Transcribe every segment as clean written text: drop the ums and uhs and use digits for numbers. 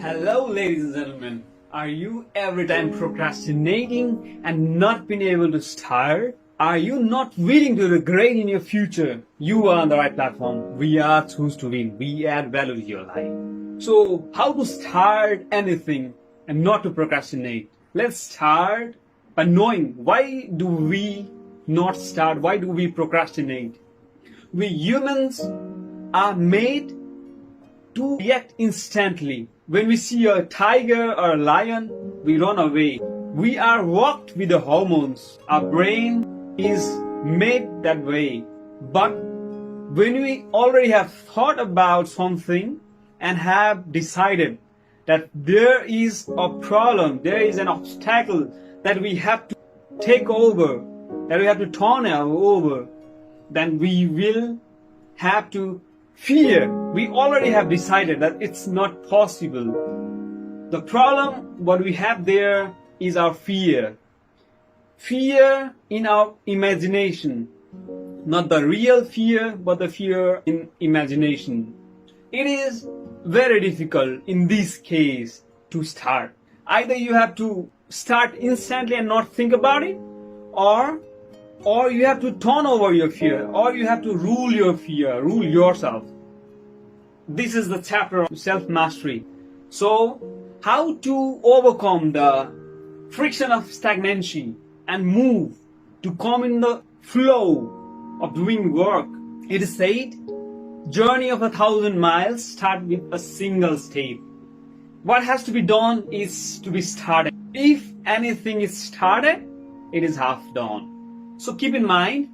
Hello, ladies and gentlemen. Are you every time procrastinating and not being able to start? Are you not willing to regret in your future? You are on the right platform. We are Choose to Win. We add value to your life. So, how to start anything and not to procrastinate? Let's start by knowing why do we not start? Why do we procrastinate? We humans are made to react instantly. When we see a tiger or a lion, we run away. We are walked with the hormones. Our brain is made that way. But when we already have thought about something and have decided that there is a problem, there is an obstacle that we have to take over, that we have to turn over, then we will have to fear. We already have decided that it's not possible. The problem, what we have there is our fear. Fear in our imagination. Not the real fear, but the fear in imagination. It is very difficult in this case to start. Either you have to start instantly and not think about it, or you have to turn over your fear, or you have to rule your fear, rule yourself. This is the chapter of self-mastery. So, how to overcome the friction of stagnancy and move to come in the flow of doing work. It is said, journey of 1,000 miles start with a single step. What has to be done is to be started. If anything is started, it is half done. So keep in mind,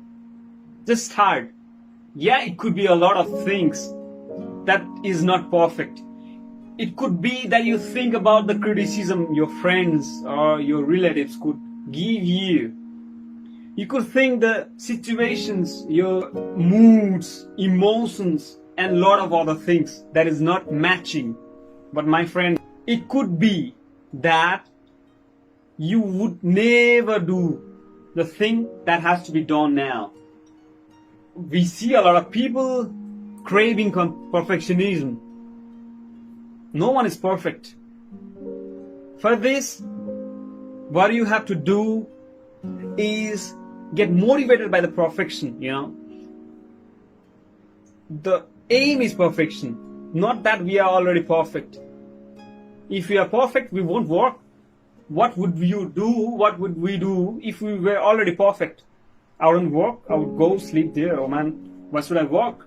just start. Yeah, it could be a lot of things that is not perfect. It could be that you think about the criticism your friends or your relatives could give you. You could think the situations, your moods, emotions, and a lot of other things that is not matching. But my friend, it could be that you would never do the thing that has to be done now. We see a lot of people craving perfectionism. No one is perfect. For this, what you have to do is get motivated by the perfection, The aim is perfection, not that we are already perfect. If we are perfect, we won't work. What would you do? What would we do if we were already perfect? I wouldn't work. I would go sleep there. Oh man, why should I work?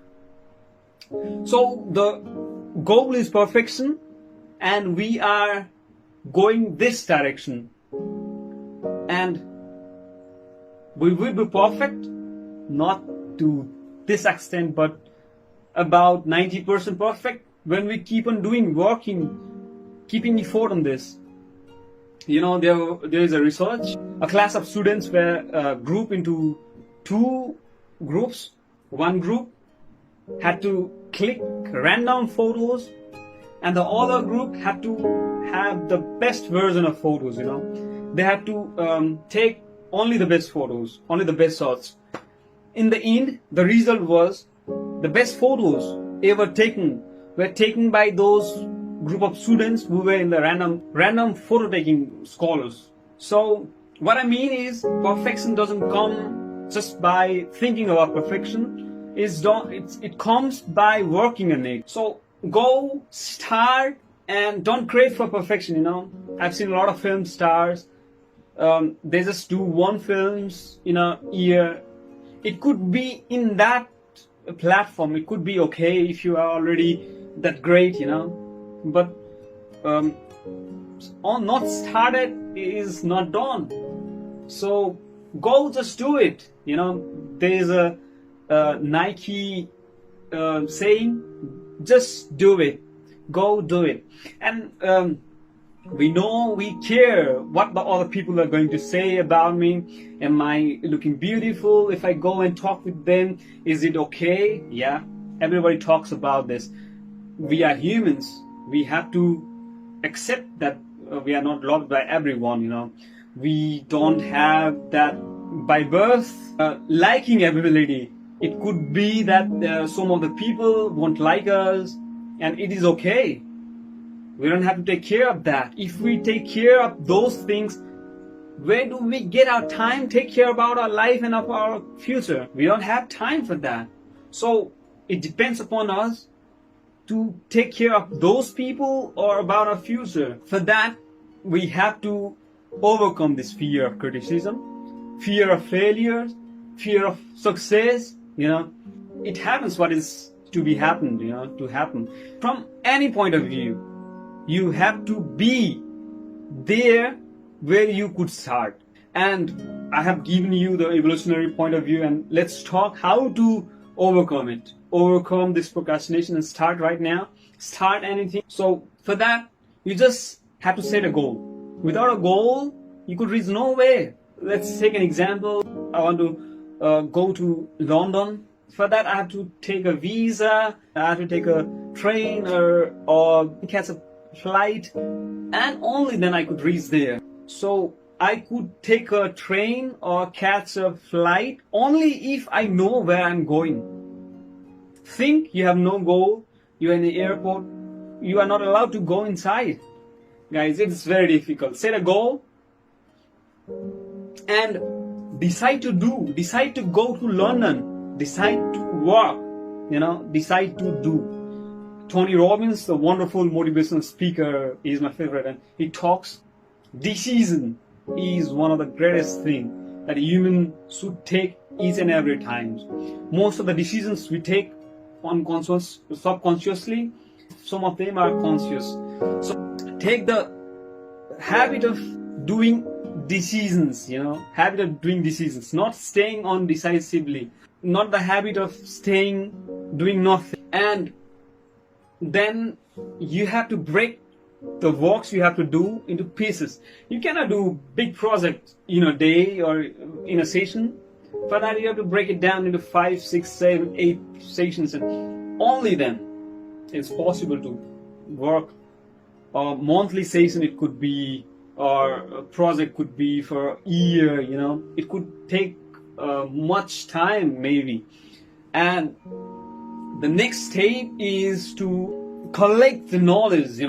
So the goal is perfection, and we are going this direction. And we will be perfect, not to this extent, but about 90% perfect when we keep on doing, working, keeping effort on this. There is a research. A class of students were grouped into two groups. One group had to click random photos, and the other group had to have the best version of photos. They had to take only the best photos, only the best shots. In the end, the result was the best photos ever taken were taken by those group of students who were in the random photo taking scholars. So what I mean is, perfection doesn't come just by thinking about perfection. It comes by working on it. So go, start, and don't crave for perfection. I've seen a lot of film stars. They just do one films in a year. It could be in that platform. It could be okay if you are already that great, But not started is not done. So go, just do it. There's a Nike saying, just do it. Go do it. And we care what the other people are going to say about me. Am I looking beautiful? If I go and talk with them, is it okay? Yeah, everybody talks about this. We are humans. We have to accept that we are not loved by everyone. We don't have that by birth liking everybody. It could be that some of the people won't like us, and it is okay. We don't have to take care of that. If we take care of those things, where do we get our time to take care about our life and of our future? We don't have time for that. So it depends upon us to take care of those people or about our future. For that, we have to overcome this fear of criticism, fear of failure, fear of success. It happens what is to be happened, to happen. From any point of view, you have to be there where you could start. And I have given you the evolutionary point of view, and let's talk how to overcome it. Overcome this procrastination and start right now. Start anything. So for that, you just have to set a goal. Without a goal, you could reach nowhere. Let's take an example. I want to go to London. For that, I have to take a visa. I have to take a train or catch a flight, and only then I could reach there. So I could take a train or catch a flight only if I know where I'm going. Think you have no goal, you're in the airport, you are not allowed to go inside. Guys, it's very difficult. Set a goal and decide to go to London, decide to work, decide to do. Tony Robbins, the wonderful motivational speaker, is my favorite, and he talks. Decision is one of the greatest things that a human should take each and every time. Most of the decisions we take subconsciously, some of them are conscious. So take the habit of doing decisions, not staying undecisively, not the habit of doing nothing. And then you have to break the works you have to do into pieces. You cannot do big project in a day or in a session. For that, you have to break it down into 5, 6, 7, 8 sessions, and only then it's possible to work. A monthly session it could be, or a project could be for a year. It could take much time maybe. And the next step is to collect the knowledge.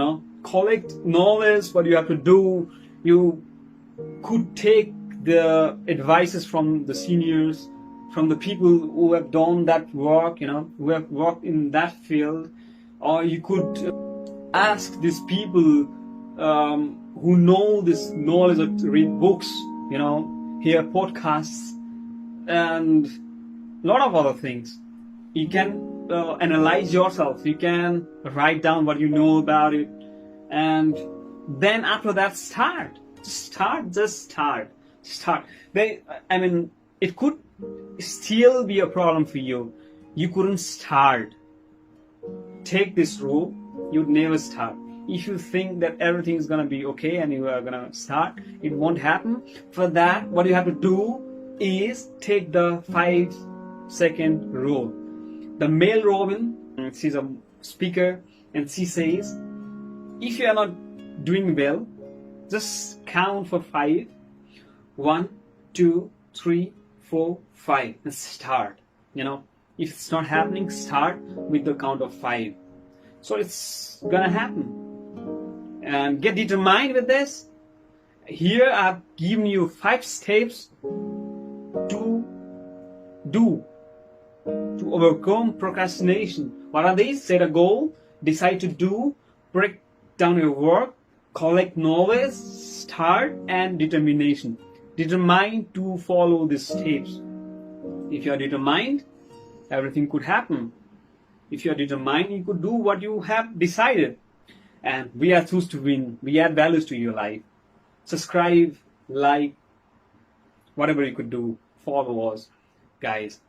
Collect knowledge. What you have to do, you could take the advices from the seniors, from the people who have done that work, who have worked in that field, or you could ask these people who know this knowledge, or to read books, hear podcasts, and a lot of other things. You can analyze yourself. You can write down what you know about it, and then after that, start. It could still be a problem for you. You couldn't start. Take this rule: you'd never start. If you think that everything is gonna be okay and you are gonna start, it won't happen. For that, what you have to do is take the 5-second rule. The male Robin, she's a speaker, and she says, if you are not doing well, just count for 5. 1, 2, 3, 4, 5, and start. If it's not happening, start with the count of 5. So it's gonna happen. And get determined with this. Here I've given you 5 steps to do to overcome procrastination. What are these? Set a goal, decide to do, break down your work, collect knowledge, start, and determination. Determined to follow these steps. If you are determined, everything could happen. If you are determined, you could do what you have decided. And we are Choose to Win. We add values to your life. Subscribe, like, whatever you could do. Follow us, guys.